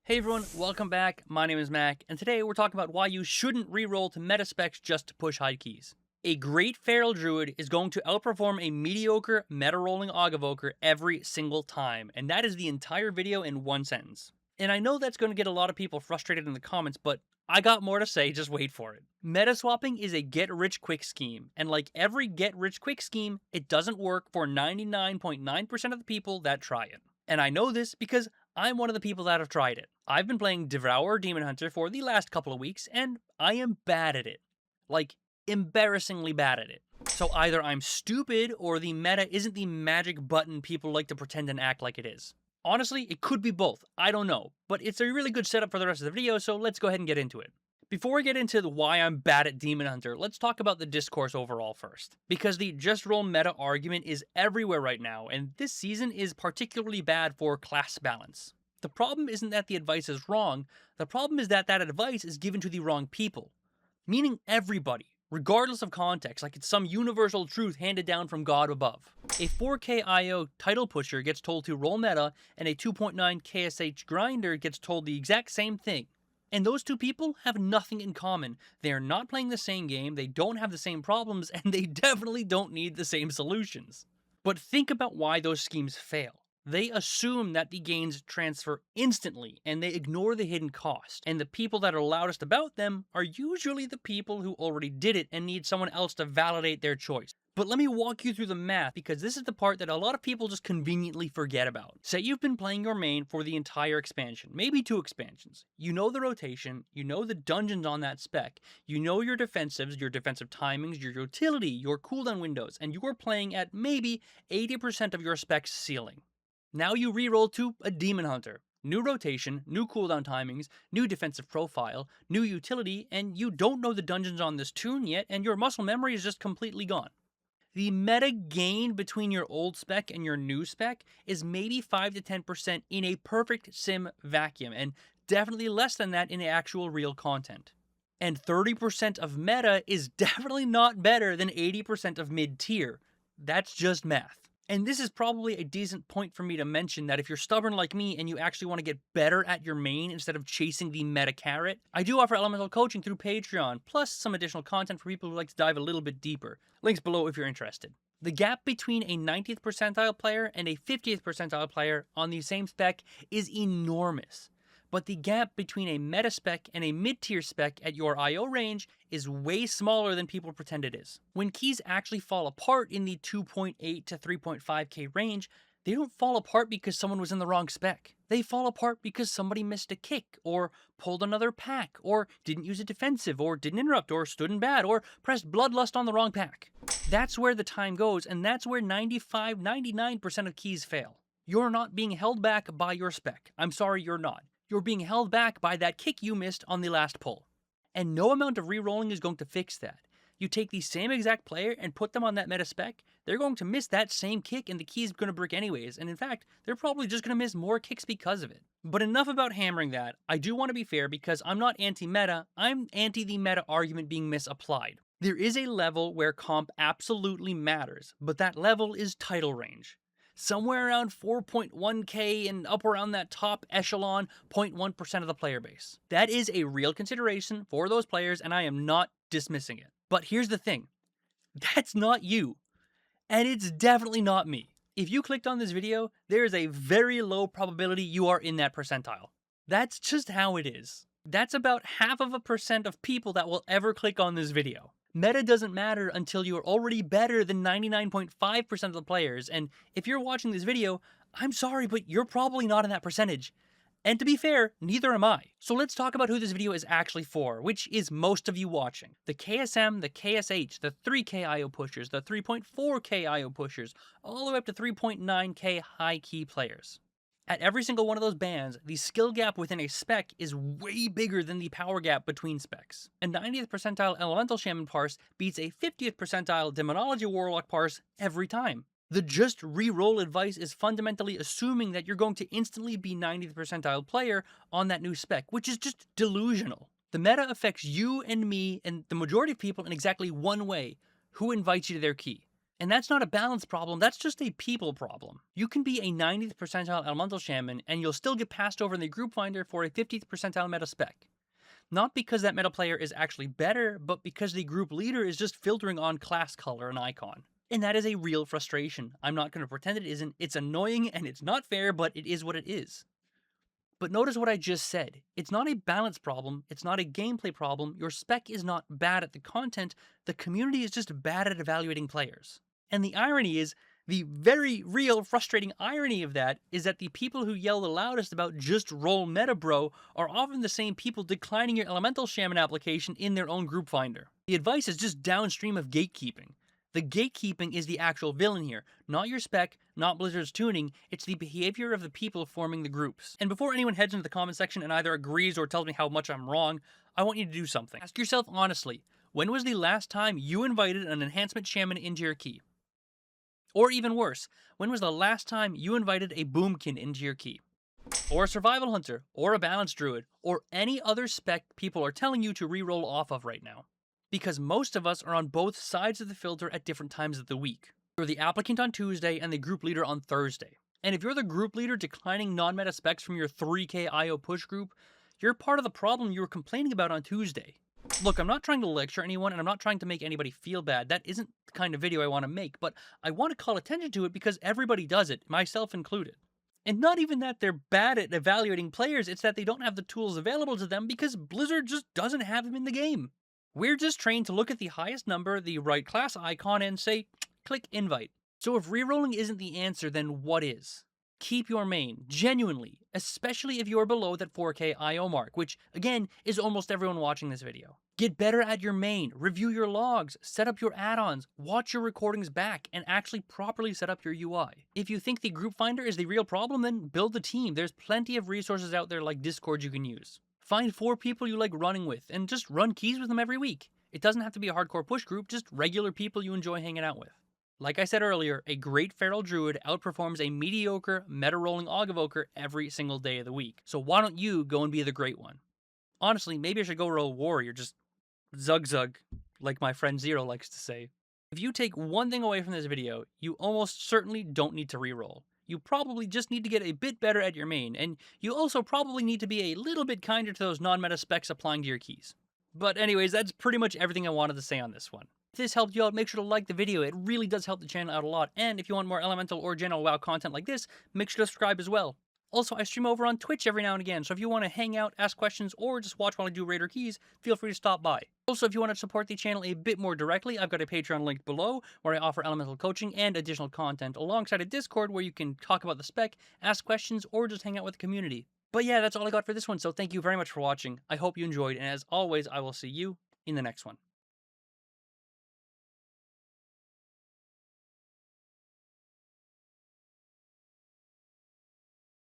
Hey everyone, welcome back. My name is Mac, and today we're talking about why you shouldn't reroll to meta specs just to push high keys. A great Feral Druid is going to outperform a mediocre meta-rolling Evoker every single time, and that is the entire video in one sentence. And I know that's going to get a lot of people frustrated in the comments, but I got more to say, just wait for it. Meta swapping is a get-rich-quick scheme, and like every get-rich-quick scheme, it doesn't work for 99.9% of the people that try it. And I know this because I'm one of the people that have tried it. I've been playing Devour Demon Hunter for the last couple of weeks, and I am bad at it. Like, embarrassingly bad at it. So either I'm stupid, or the meta isn't the magic button people like to pretend and act like it is. Honestly, it could be both, I don't know, but it's a really good setup for the rest of the video, so let's go ahead and get into it. Before we get into why I'm bad at Demon Hunter, let's talk about the discourse overall first. Because the just roll meta argument is everywhere right now, and this season is particularly bad for class balance. The problem isn't that the advice is wrong, the problem is that that advice is given to the wrong people. Meaning everybody, regardless of context, like it's some universal truth handed down from God above. A 4k IO title pusher gets told to roll meta, and a 2.9 KSH grinder gets told the exact same thing. And those two people have nothing in common. They are not playing the same game, they don't have the same problems, and they definitely don't need the same solutions. But think about why those schemes fail. They assume that the gains transfer instantly, and they ignore the hidden cost. And the people that are loudest about them are usually the people who already did it and need someone else to validate their choice. But let me walk you through the math, because this is the part that a lot of people just conveniently forget about. Say you've been playing your main for the entire expansion, maybe 2 expansions. You know the rotation, you know the dungeons on that spec, you know your defensives, your defensive timings, your utility, your cooldown windows, and you're playing at maybe 80% of your spec's ceiling. Now you reroll to a Demon Hunter. New rotation, new cooldown timings, new defensive profile, new utility, and you don't know the dungeons on this toon yet, and your muscle memory is just completely gone. The meta gain between your old spec and your new spec is maybe 5 to 10% in a perfect sim vacuum, and definitely less than that in actual real content. And 30% of meta is definitely not better than 80% of mid-tier. That's just math. And this is probably a decent point for me to mention that if you're stubborn like me and you actually want to get better at your main instead of chasing the meta carrot, I do offer elemental coaching through Patreon, plus some additional content for people who like to dive a little bit deeper. Links below if you're interested. The gap between a 90th percentile player and a 50th percentile player on the same spec is enormous. But the gap between a meta spec and a mid-tier spec at your IO range is way smaller than people pretend it is. When keys actually fall apart in the 2.8 to 3.5k range, they don't fall apart because someone was in the wrong spec. They fall apart because somebody missed a kick, or pulled another pack, or didn't use a defensive, or didn't interrupt, or stood in bad, or pressed Bloodlust on the wrong pack. That's where the time goes, and that's where 99% of keys fail. You're not being held back by your spec. I'm sorry, you're not. You're being held back by that kick you missed on the last pull. And no amount of rerolling is going to fix that. You take the same exact player and put them on that meta spec, they're going to miss that same kick and the key's going to brick anyways, and in fact, they're probably just going to miss more kicks because of it. But enough about hammering that. I do want to be fair because I'm not anti-meta, I'm anti the meta argument being misapplied. There is a level where comp absolutely matters, but that level is title range. Somewhere around 4.1k and up around that top echelon 0.1% of the player base. That is a real consideration for those players, and I am not dismissing it. But here's the thing, that's not you, and it's definitely not me. If you clicked on this video, there is a very low probability you are in that percentile. That's just how it is. That's about 0.5% of people that will ever click on this video. Meta doesn't matter until you're already better than 99.5% of the players, and if you're watching this video, I'm sorry, but you're probably not in that percentage. And to be fair, neither am I. So let's talk about who this video is actually for, which is most of you watching. The KSM, the KSH, the 3k IO pushers, the 3.4k IO pushers, all the way up to 3.9k high key players. At every single one of those bands, the skill gap within a spec is way bigger than the power gap between specs. A 90th percentile Elemental Shaman parse beats a 50th percentile Demonology Warlock parse every time. The just reroll advice is fundamentally assuming that you're going to instantly be 90th percentile player on that new spec, which is just delusional. The meta affects you and me and the majority of people in exactly one way: who invites you to their key. And that's not a balance problem, that's just a people problem. You can be a 90th percentile elemental shaman and you'll still get passed over in the group finder for a 50th percentile meta spec. Not because that meta player is actually better, but because the group leader is just filtering on class color and icon. And that is a real frustration. I'm not going to pretend it isn't. It's annoying and it's not fair, but it is what it is. But notice what I just said. It's not a balance problem, it's not a gameplay problem, your spec is not bad at the content, the community is just bad at evaluating players. And the irony is, the very real frustrating irony of that is that the people who yell the loudest about just roll meta bro are often the same people declining your elemental shaman application in their own group finder. The advice is just downstream of gatekeeping. The gatekeeping is the actual villain here, not your spec, not Blizzard's tuning, it's the behavior of the people forming the groups. And before anyone heads into the comment section and either agrees or tells me how much I'm wrong, I want you to do something. Ask yourself honestly, when was the last time you invited an Enhancement Shaman into your key? Or even worse, when was the last time you invited a Boomkin into your key? Or a Survival Hunter, or a Balanced Druid, or any other spec people are telling you to reroll off of right now. Because most of us are on both sides of the filter at different times of the week. You're the applicant on Tuesday and the group leader on Thursday. And if you're the group leader declining non-meta specs from your 3k IO push group, you're part of the problem you were complaining about on Tuesday. Look, I'm not trying to lecture anyone and I'm not trying to make anybody feel bad. That isn't the kind of video I want to make, but I want to call attention to it because everybody does it, myself included. And not even that they're bad at evaluating players, it's that they don't have the tools available to them because Blizzard just doesn't have them in the game. We're just trained to look at the highest number, the right class icon, and say, click invite. So if rerolling isn't the answer, then what is? Keep your main, genuinely, especially if you're below that 4k IO mark, which, again, is almost everyone watching this video. Get better at your main, review your logs, set up your add-ons, watch your recordings back, and actually properly set up your UI. If you think the group finder is the real problem, then build a team. There's plenty of resources out there like Discord you can use. Find 4 people you like running with, and just run keys with them every week. It doesn't have to be a hardcore push group, just regular people you enjoy hanging out with. Like I said earlier, a great Feral Druid outperforms a mediocre meta-rolling Ogavoker every single day of the week. So why don't you go and be the great one? Honestly, maybe I should go roll Warrior, just zug, like my friend Zero likes to say. If you take one thing away from this video, you almost certainly don't need to reroll. You probably just need to get a bit better at your main, and you also probably need to be a little bit kinder to those non-meta specs applying to your keys. But anyways, that's pretty much everything I wanted to say on this one. If this helped you out, make sure to like the video, it really does help the channel out a lot, and if you want more elemental or general WoW content like this, make sure to subscribe as well. Also, I stream over on Twitch every now and again, so if you want to hang out, ask questions, or just watch while I do Raider Keys, feel free to stop by. Also, if you want to support the channel a bit more directly, I've got a Patreon link below, where I offer elemental coaching and additional content, alongside a Discord where you can talk about the spec, ask questions, or just hang out with the community. But yeah, that's all I got for this one, so thank you very much for watching. I hope you enjoyed, and as always, I will see you in the next one.